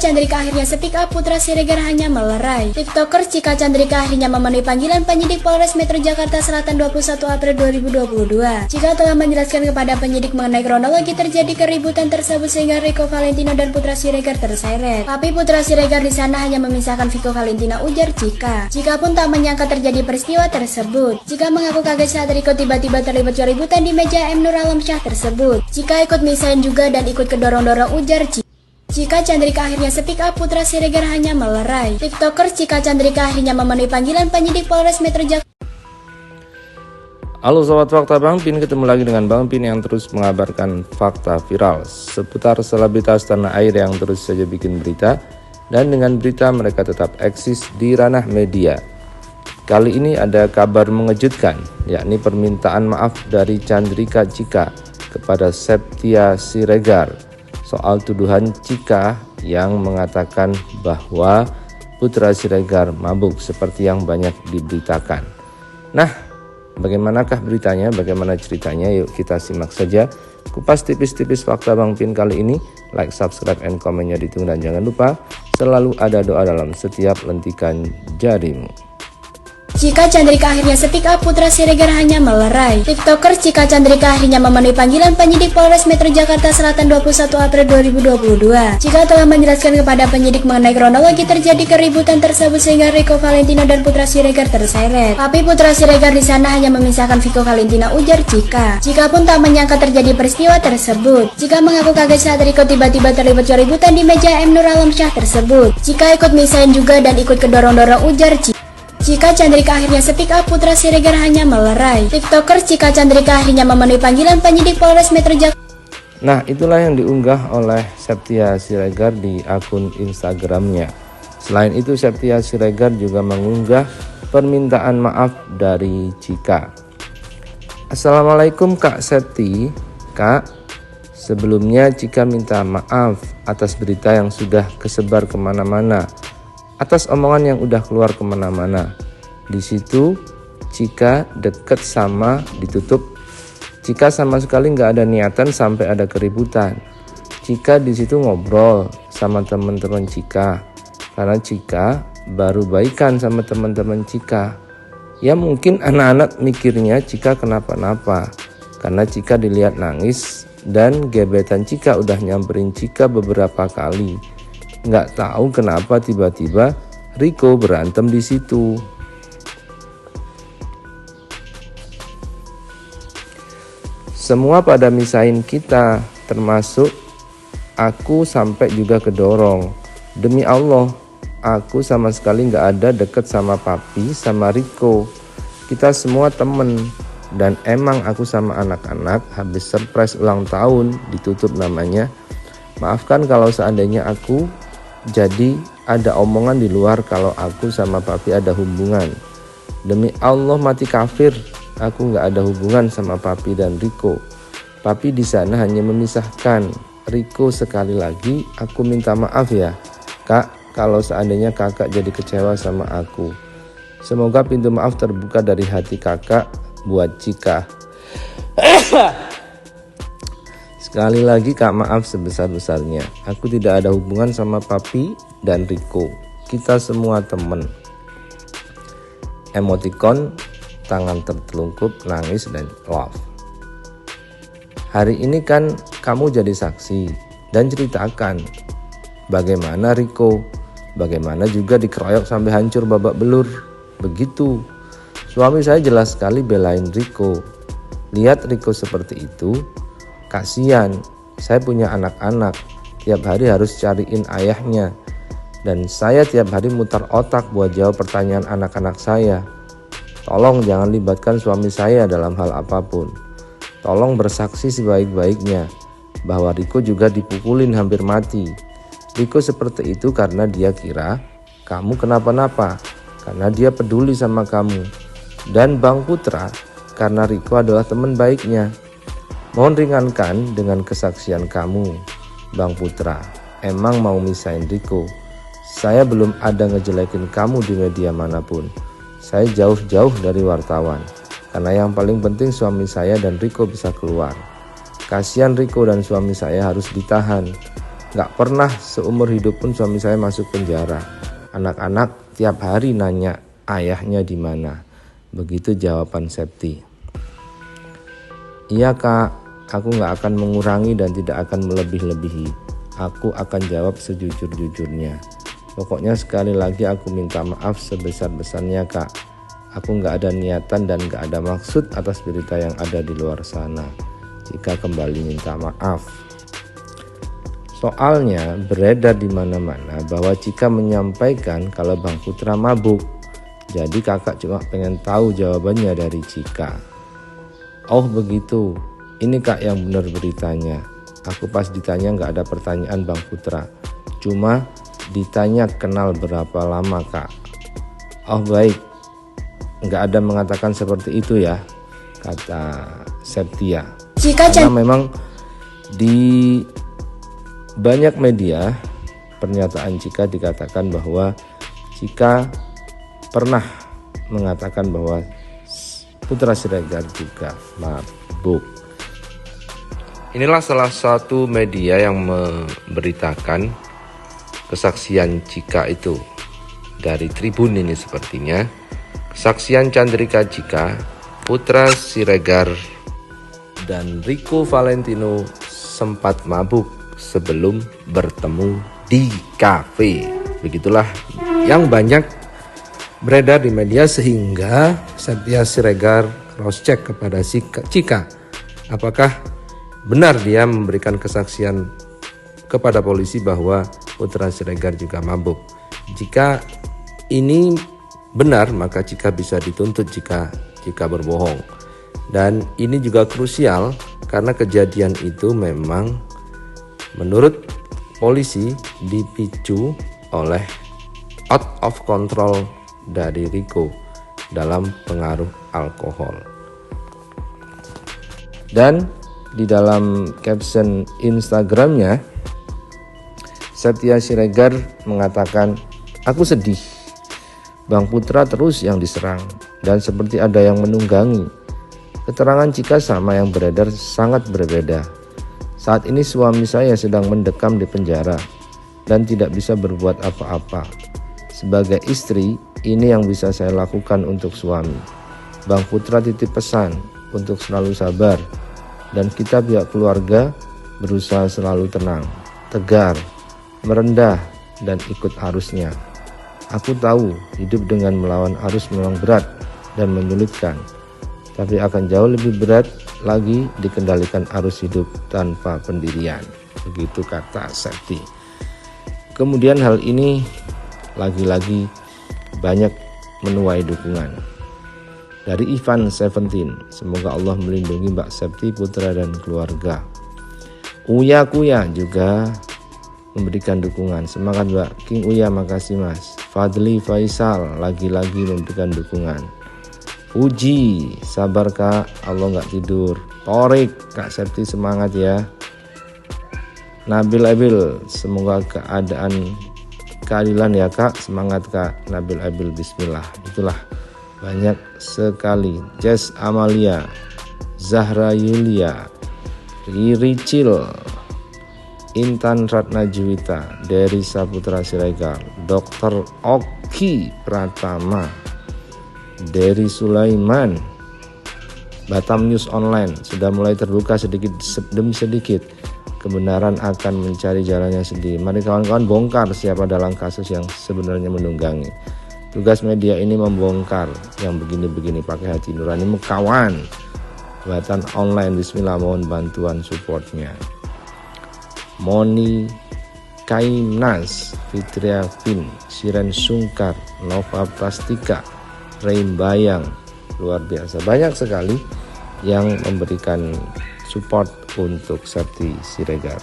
Chandrika akhirnya speak up, Putra Siregar hanya melerai. TikToker Cika Chandrika akhirnya memenuhi panggilan penyidik Polres Metro Jakarta Selatan 21 April 2022. Cika telah menjelaskan kepada penyidik mengenai kronologi terjadi keributan tersebut sehingga Rico Valentino dan Putra Siregar terseret. Tapi Putra Siregar di sana hanya memisahkan Vico Valentina, ujar Cika. Cika pun tak menyangka terjadi peristiwa tersebut. Cika mengaku kaget saat Rico tiba-tiba terlibat keributan di meja M. Nur Alamsyah tersebut. Cika ikut misahin juga dan ikut kedorong-dorong, ujar Cika. Cika Chandrika akhirnya speak up, Putra Siregar hanya melerai. TikToker Cika Chandrika akhirnya memenuhi panggilan penyidik Polres Metro Jakarta. Halo sobat fakta Bang Pin, ketemu lagi dengan Bang Pin yang terus mengabarkan fakta viral seputar selebritas tanah air yang terus saja bikin berita, dan dengan berita mereka tetap eksis di ranah media. Kali ini ada kabar mengejutkan, yakni permintaan maaf dari Chandrika Cika kepada Septia Siregar soal tuduhan Cika yang mengatakan bahwa Putra Siregar mabuk seperti yang banyak diberitakan. Nah, bagaimanakah beritanya, bagaimana ceritanya? Yuk kita simak saja kupas tipis-tipis fakta Bang Pin kali ini. Like, subscribe, and komennya ditunggu, dan jangan lupa selalu ada doa dalam setiap lentikan jarimu. Cika Chandrika akhirnya speak up, Putra Siregar hanya melerai. TikToker Cika Chandrika akhirnya memenuhi panggilan penyidik Polres Metro Jakarta Selatan 21 April 2022. Cika telah menjelaskan kepada penyidik mengenai kronologi terjadi keributan tersebut sehingga Rico Valentino dan Putra Siregar terseret. Tapi Putra Siregar di sana hanya memisahkan Vico Valentina, ujar Cika. Cika pun tak menyangka terjadi peristiwa tersebut. Cika mengaku kaget saat Rico tiba-tiba terlibat keributan di meja M. Nur Alamsyah tersebut. Cika ikut misahin juga dan ikut kedorong-dorong, ujar Cika. Cika Chandrika akhirnya speak up, Putra Siregar hanya melerai. TikToker Cika Chandrika akhirnya memenuhi panggilan penyidik Polres Metro Jakarta. Nah, itulah yang diunggah oleh Septia Siregar di akun Instagramnya. Selain itu, Septia Siregar juga mengunggah permintaan maaf dari Cika. Assalamualaikum Kak Septi. Kak, sebelumnya Cika minta maaf atas berita yang sudah kesebar kemana-mana, atas omongan yang udah keluar kemana-mana. Di situ Cika deket sama ditutup. Cika sama sekali nggak ada niatan sampai ada keributan. Cika di situ ngobrol sama teman-teman Cika, karena Cika baru baikan sama teman-teman Cika. Ya mungkin anak-anak mikirnya Cika kenapa-napa, karena Cika dilihat nangis dan gebetan Cika udah nyamperin Cika beberapa kali. Nggak tahu kenapa tiba-tiba Rico berantem di situ. Semua pada misahin kita, termasuk aku sampai juga kedorong. Demi Allah, aku sama sekali nggak ada deket sama papi sama Rico. Kita semua temen, dan emang aku sama anak-anak habis surprise ulang tahun ditutup namanya. Maafkan kalau seandainya aku jadi ada omongan di luar kalau aku sama papi ada hubungan. Demi Allah mati kafir, aku nggak ada hubungan sama papi dan Rico. Papi di sana hanya memisahkan. Rico, sekali lagi aku minta maaf ya Kak, kalau seandainya kakak jadi kecewa sama aku. Semoga pintu maaf terbuka dari hati kakak buat Cika. Sekali lagi Kak, maaf sebesar-besarnya. Aku tidak ada hubungan sama papi dan Rico. Kita semua temen. Emoticon tangan tertelungkup, nangis, dan love. Hari ini kan kamu jadi saksi dan ceritakan bagaimana Rico, bagaimana juga dikeroyok sampai hancur babak belur. Begitu. Suami saya jelas sekali belain Rico. Lihat Rico seperti itu, kasihan, saya punya anak-anak, tiap hari harus cariin ayahnya, dan saya tiap hari mutar otak buat jawab pertanyaan anak-anak saya. Tolong jangan libatkan suami saya dalam hal apapun. Tolong bersaksi sebaik-baiknya bahwa Rico juga dipukulin hampir mati. Rico seperti itu karena dia kira kamu kenapa-napa, karena dia peduli sama kamu. Dan Bang Putra karena Rico adalah teman baiknya. Mohon ringankan dengan kesaksian kamu, Bang Putra. Emang mau misahin Rico. Saya belum ada ngejelekin kamu di media manapun. Saya jauh-jauh dari wartawan. Karena yang paling penting suami saya dan Rico bisa keluar. Kasihan Rico dan suami saya harus ditahan. Nggak pernah seumur hidup pun suami saya masuk penjara. Anak-anak tiap hari nanya ayahnya di mana. Begitu jawaban Septi. Iya kak, aku nggak akan mengurangi dan tidak akan melebih-lebihi. Aku akan jawab sejujur-jujurnya. Pokoknya sekali lagi aku minta maaf sebesar-besarnya kak. Aku nggak ada niatan dan nggak ada maksud atas berita yang ada di luar sana. Jika kembali minta maaf. Soalnya beredar di mana-mana bahwa Cika menyampaikan kalau Bang Putra mabuk. Jadi kakak cuma pengen tahu jawabannya dari Cika. Oh begitu, ini kak yang benar beritanya. Aku pas ditanya nggak ada pertanyaan Bang Putra. Cuma ditanya kenal berapa lama kak. Oh baik, nggak ada mengatakan seperti itu ya, kata Septia. Karena memang di banyak media pernyataan Cika dikatakan bahwa Cika pernah mengatakan bahwa Putra Siregar juga mabuk. Inilah salah satu media yang memberitakan kesaksian Cika itu. Dari Tribun ini sepertinya. Kesaksian Chandrika Cika, Putra Siregar dan Rico Valentino sempat mabuk sebelum bertemu di kafe. Begitulah yang banyak beredar di media sehingga Septia Siregar cross check kepada Cika. Apakah benar dia memberikan kesaksian kepada polisi bahwa Putra Siregar juga mabuk? Jika ini benar maka Cika bisa dituntut jika berbohong. Dan ini juga krusial karena kejadian itu memang menurut polisi dipicu oleh out of control dari Rico dalam pengaruh alkohol. Dan di dalam caption Instagramnya, Septia Siregar mengatakan, aku sedih, Bang Putra terus yang diserang dan seperti ada yang menunggangi. Keterangan Cika sama yang beredar sangat berbeda. Saat ini suami saya sedang mendekam di penjara dan tidak bisa berbuat apa-apa. Sebagai istri, ini yang bisa saya lakukan untuk suami. Bang Putra titip pesan untuk selalu sabar dan kita pihak keluarga berusaha selalu tenang, tegar, merendah dan ikut arusnya. Aku tahu hidup dengan melawan arus memang berat dan menyulitkan, tapi akan jauh lebih berat lagi dikendalikan arus hidup tanpa pendirian. Begitu kata Septi. Kemudian hal ini lagi-lagi banyak menuai dukungan dari Ivan 17. Semoga Allah melindungi Mbak Septi, Putra dan keluarga. Uya Kuya juga memberikan dukungan. Semangat Mbak. King Uya, makasih Mas. Fadli Faisal lagi-lagi memberikan dukungan. Uji, sabar Kak, Allah nggak tidur. Torik, Kak Septi semangat ya. Nabil Abil, semoga keadilan ya Kak, semangat Kak. Nabil Abil, bismillah. Itulah banyak sekali. Jess Amalia, Zahra Yulia, Riri Cil, Intan Ratnajuwita, Dery Saputra Siregar, Dr. Oki Pratama, Dery Sulaiman. Batam News Online sudah mulai terbuka sedikit demi sedikit. Kebenaran akan mencari jalannya sendiri. Mari kawan-kawan bongkar siapa dalam kasus yang sebenarnya menunggangi. Tugas media ini membongkar yang begini-begini, pakai hati nurani kawan. Batan Online, bismillah, mohon bantuan supportnya. Moni Kaimnas, Fitria Fin, Siren Sungkar, Nova Plastika, Rain Bayang, luar biasa. Banyak sekali yang memberikan support untuk Septi Siregar.